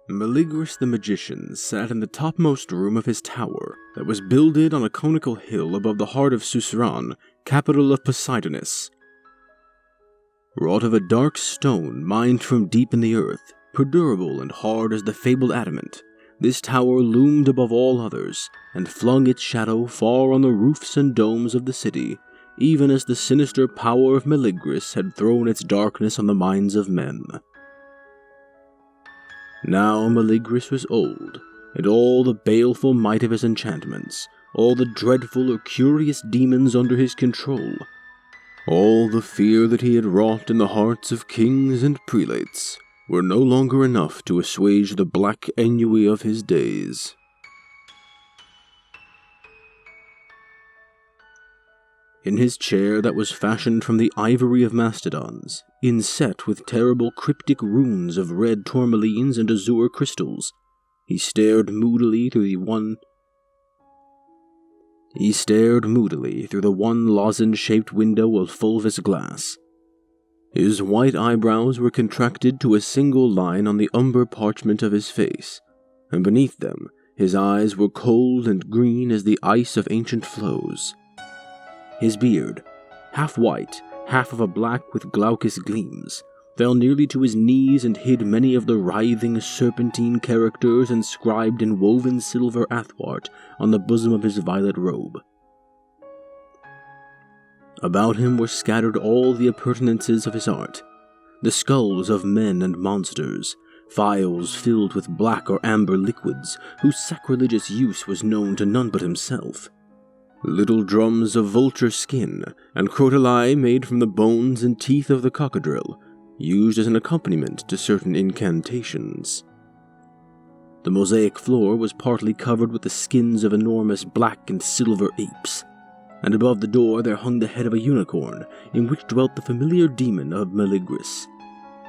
Meleagris the magician sat in the topmost room of his tower that was builded on a conical hill above the heart of Suzerain, capital of Poseidonis. Wrought of a dark stone mined from deep in the earth, perdurable and hard as the fabled adamant, this tower loomed above all others, and flung its shadow far on the roofs and domes of the city, even as the sinister power of Meleagris had thrown its darkness on the minds of men. Now Meleagris was old, and all the baleful might of his enchantments, all the dreadful or curious demons under his control, all the fear that he had wrought in the hearts of kings and prelates, were no longer enough to assuage the black ennui of his days. In his chair that was fashioned from the ivory of mastodons, inset with terrible cryptic runes of red tourmalines and azure crystals, he stared moodily through the one lozenge-shaped window of fulvous glass. His white eyebrows were contracted to a single line on the umber parchment of his face, and beneath them his eyes were cold and green as the ice of ancient flows. His beard, half white, half of a black with glaucous gleams, fell nearly to his knees and hid many of the writhing serpentine characters inscribed in woven silver athwart on the bosom of his violet robe. About him were scattered all the appurtenances of his art, the skulls of men and monsters, phials filled with black or amber liquids whose sacrilegious use was known to none but himself, little drums of vulture skin, and crotali made from the bones and teeth of the cocodril, used as an accompaniment to certain incantations. The mosaic floor was partly covered with the skins of enormous black and silver apes, and above the door there hung the head of a unicorn, in which dwelt the familiar demon of Meleagris,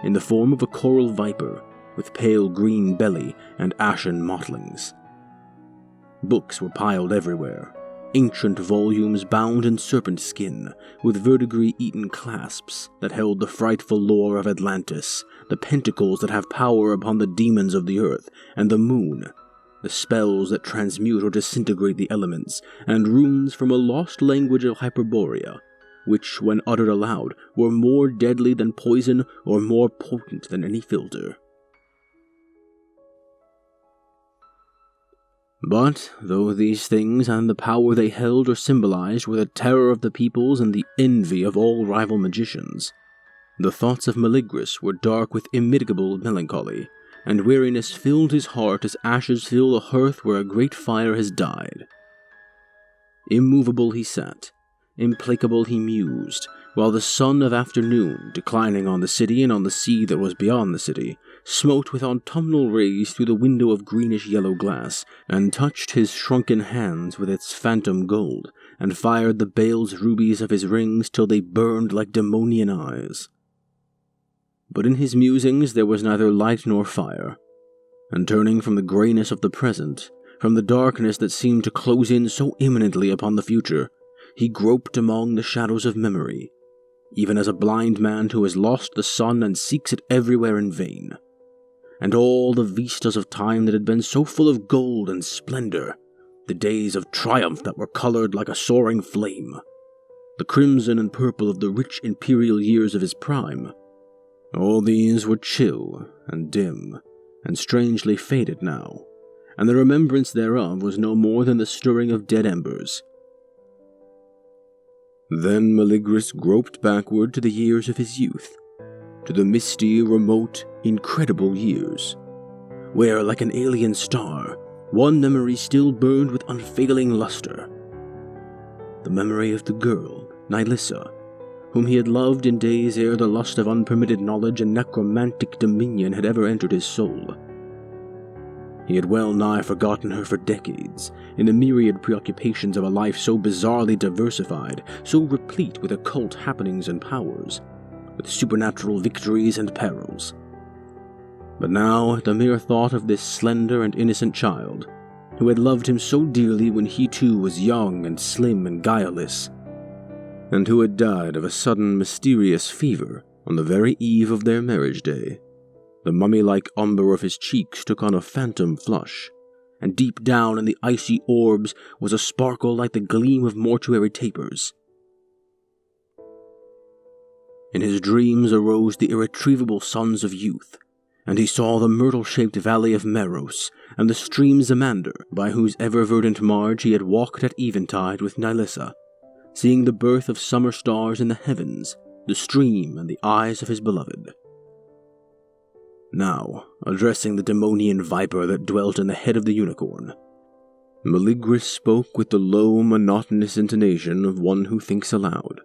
in the form of a coral viper, with pale green belly and ashen mottlings. Books were piled everywhere, ancient volumes bound in serpent skin, with verdigris-eaten clasps that held the frightful lore of Atlantis, the pentacles that have power upon the demons of the earth, and the moon, the spells that transmute or disintegrate the elements, and runes from a lost language of Hyperborea, which, when uttered aloud, were more deadly than poison or more potent than any philter. But, though these things and the power they held or symbolized were the terror of the peoples and the envy of all rival magicians, the thoughts of Meleagris were dark with immitigable melancholy, and weariness filled his heart as ashes fill a hearth where a great fire has died. Immovable he sat, implacable he mused, while the sun of afternoon, declining on the city and on the sea that was beyond the city, smote with autumnal rays through the window of greenish-yellow glass, and touched his shrunken hands with its phantom gold, and fired the bale's rubies of his rings till they burned like demonian eyes. But in his musings there was neither light nor fire, and turning from the greyness of the present, from the darkness that seemed to close in so imminently upon the future, he groped among the shadows of memory, even as a blind man who has lost the sun and seeks it everywhere in vain. And all the vistas of time that had been so full of gold and splendor, the days of triumph that were colored like a soaring flame, the crimson and purple of the rich imperial years of his prime, all these were chill and dim and strangely faded now, and the remembrance thereof was no more than the stirring of dead embers. Then Meleagris groped backward to the years of his youth, to the misty, remote, incredible years, where, like an alien star, one memory still burned with unfailing luster. The memory of the girl, Nilissa, whom he had loved in days ere the lust of unpermitted knowledge and necromantic dominion had ever entered his soul. He had well nigh forgotten her for decades, in the myriad preoccupations of a life so bizarrely diversified, so replete with occult happenings and powers, with supernatural victories and perils. But now, at the mere thought of this slender and innocent child, who had loved him so dearly when he too was young and slim and guileless, and who had died of a sudden mysterious fever on the very eve of their marriage day, The mummy-like umber of his cheeks took on a phantom flush, and deep down in the icy orbs was a sparkle like the gleam of mortuary tapers. In his dreams arose the irretrievable sons of youth, and he saw the myrtle-shaped valley of Meros and the stream Zamander, by whose ever-verdant marge he had walked at eventide with Nilissa, seeing the birth of summer stars in the heavens, the stream and the eyes of his beloved. Now, addressing the demonian viper that dwelt in the head of the unicorn, Meligris spoke with the low, monotonous intonation of one who thinks aloud.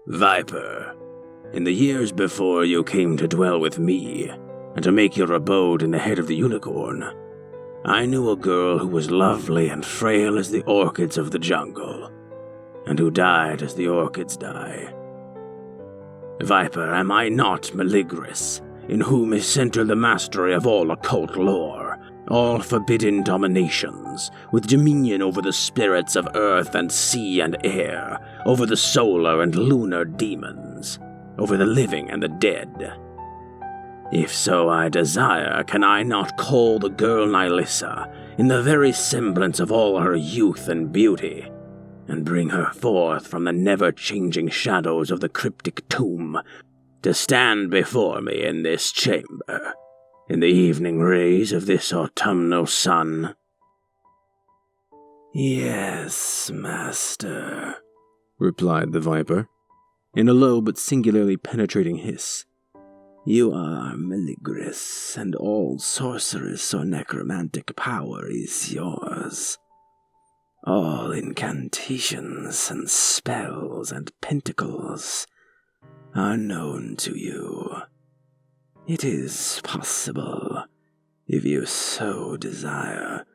Viper, in the years before you came to dwell with me, and to make your abode in the head of the unicorn, I knew a girl who was lovely and frail as the orchids of the jungle, and who died as the orchids die. Viper, am I not Meligris, in whom is centered the mastery of all occult lore, all forbidden dominations, with dominion over the spirits of earth and sea and air, over the solar and lunar demons, over the living and the dead? If so I desire, can I not call the girl Nilissa, in the very semblance of all her youth and beauty, and bring her forth from the never-changing shadows of the cryptic tomb, to stand before me in this chamber, in the evening rays of this autumnal sun? Yes, master, replied the viper, in a low but singularly penetrating hiss. You are Meligris, and all sorceress or necromantic power is yours. All incantations and spells and pentacles are known to you. It is possible, if you so desire,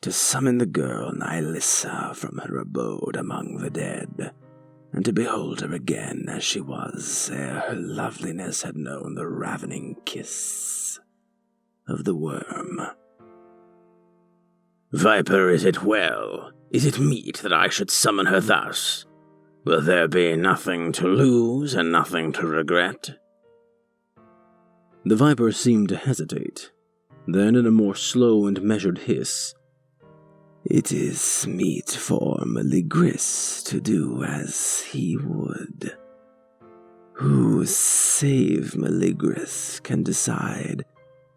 to summon the girl Nilissa from her abode among the dead, and to behold her again as she was ere her loveliness had known the ravening kiss of the worm. Viper, is it well? Is it meet that I should summon her thus? Will there be nothing to lose and nothing to regret? The viper seemed to hesitate. Then, in a more slow and measured hiss, It is meet for Meligris to do as he would. Who save Meligris can decide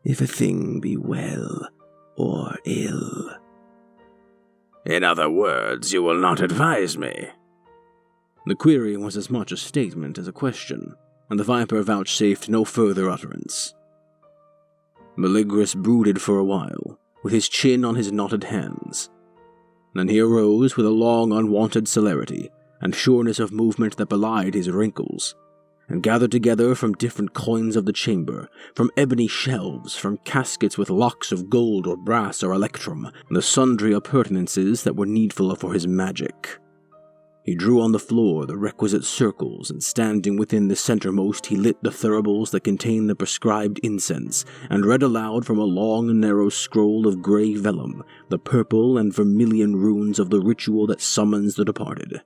if a thing be well or ill. In other words, you will not advise me? The query was as much a statement as a question, and the viper vouchsafed no further utterance. Meligris brooded for a while, with his chin on his knotted hands. Then he arose with a long, unwonted celerity and sureness of movement that belied his wrinkles, and gathered together from different coigns of the chamber, from ebony shelves, from caskets with locks of gold or brass or electrum, the sundry appurtenances that were needful for his magic. He drew on the floor the requisite circles, and standing within the centermost, he lit the thuribles that contained the prescribed incense, and read aloud from a long and narrow scroll of grey vellum the purple and vermilion runes of the ritual that summons the departed.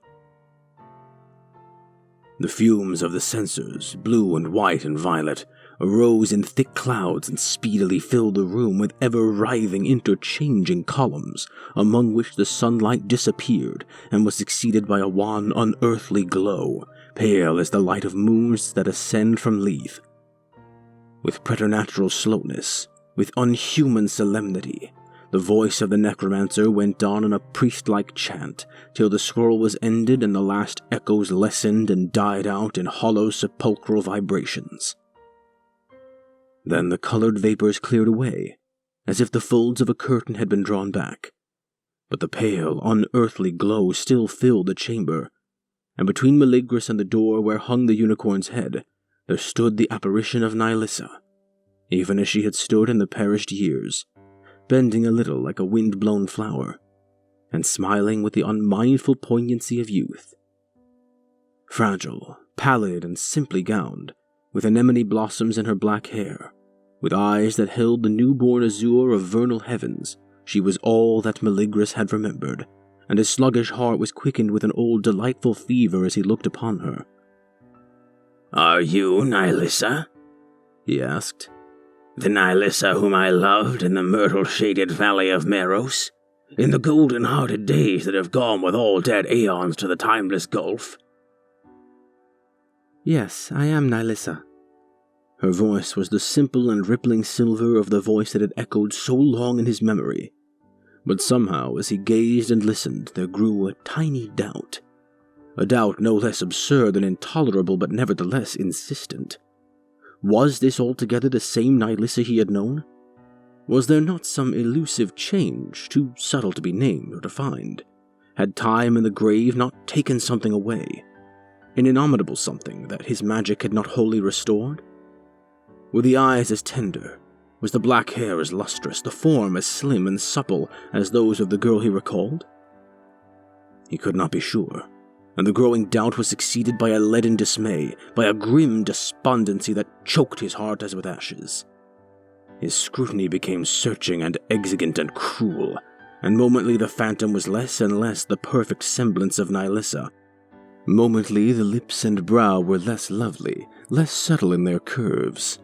The fumes of the censers, blue and white and violet, arose in thick clouds and speedily filled the room with ever-writhing, interchanging columns, among which the sunlight disappeared and was succeeded by a wan, unearthly glow, pale as the light of moons that ascend from Lethe. With preternatural slowness, with unhuman solemnity, the voice of the necromancer went on in a priest-like chant, till the scroll was ended and the last echoes lessened and died out in hollow sepulchral vibrations. Then the colored vapors cleared away, as if the folds of a curtain had been drawn back. But the pale, unearthly glow still filled the chamber, and between Meligris and the door where hung the unicorn's head, there stood the apparition of Nilissa, even as she had stood in the perished years, bending a little like a wind-blown flower, and smiling with the unmindful poignancy of youth. Fragile, pallid, and simply gowned, with anemone blossoms in her black hair, with eyes that held the newborn azure of vernal heavens, she was all that Meligris had remembered, and his sluggish heart was quickened with an old delightful fever as he looked upon her. "Are you Nilissa?" he asked. The Nihilissa whom I loved in the myrtle-shaded valley of Meros? In the golden-hearted days that have gone with all dead aeons to the timeless gulf? Yes, I am Nihilissa. Her voice was the simple and rippling silver of the voice that had echoed so long in his memory. But somehow, as he gazed and listened, there grew a tiny doubt. A doubt no less absurd than intolerable, but nevertheless insistent. Was this altogether the same Nihilissa he had known? Was there not some elusive change, too subtle to be named or defined? Had time and the grave not taken something away? An innominable something that his magic had not wholly restored? Were the eyes as tender? Was the black hair as lustrous, the form as slim and supple as those of the girl he recalled? He could not be sure, and the growing doubt was succeeded by a leaden dismay, by a grim despondency that choked his heart as with ashes. His scrutiny became searching and exigent and cruel, and momently the phantom was less and less the perfect semblance of Nihilissa. Momently the lips and brow were less lovely, less subtle in their curves.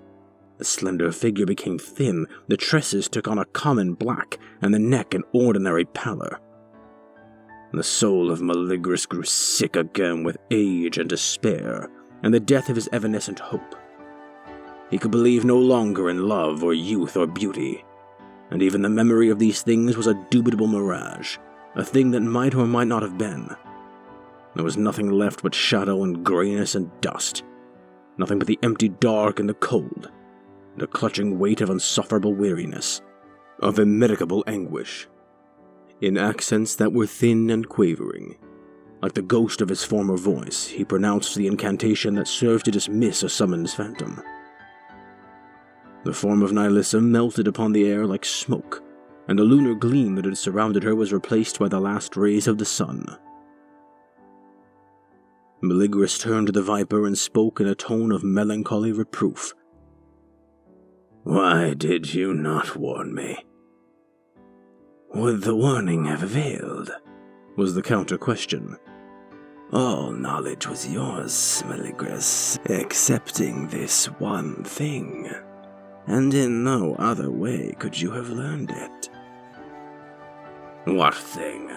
The slender figure became thin, the tresses took on a common black, and the neck an ordinary pallor. The soul of Meleagris grew sick again with age and despair, and the death of his evanescent hope. He could believe no longer in love or youth or beauty, and even the memory of these things was a dubitable mirage, a thing that might or might not have been. There was nothing left but shadow and grayness and dust, nothing but the empty dark and the cold, and a clutching weight of insufferable weariness, of immitigable anguish. In accents that were thin and quavering, like the ghost of his former voice, he pronounced the incantation that served to dismiss a summoned phantom. The form of Nihilissa melted upon the air like smoke, and the lunar gleam that had surrounded her was replaced by the last rays of the sun. Meleagris turned to the viper and spoke in a tone of melancholy reproof. Why did you not warn me? Would the warning have availed? Was the counter-question. All knowledge was yours, Meleagris, excepting this one thing, and in no other way could you have learned it. What thing?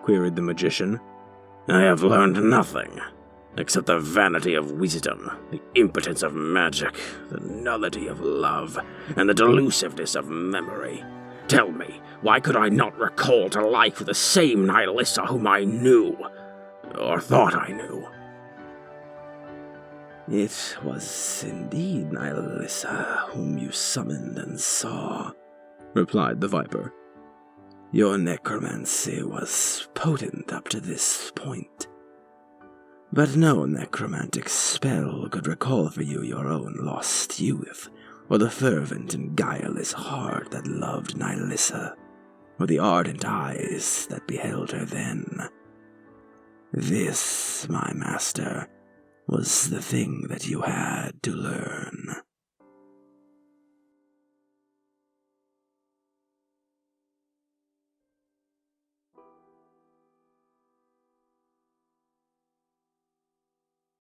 Queried the magician. I have learned nothing, except the vanity of wisdom, the impotence of magic, the nullity of love, and the delusiveness of memory. Tell me, why could I not recall to life the same Nihilissa whom I knew, or thought I knew? It was indeed Nihilissa whom you summoned and saw, replied the viper. Your necromancy was potent up to this point, but no necromantic spell could recall for you your own lost youth, or the fervent and guileless heart that loved Nihilissa, or the ardent eyes that beheld her then. This, my master, was the thing that you had to learn.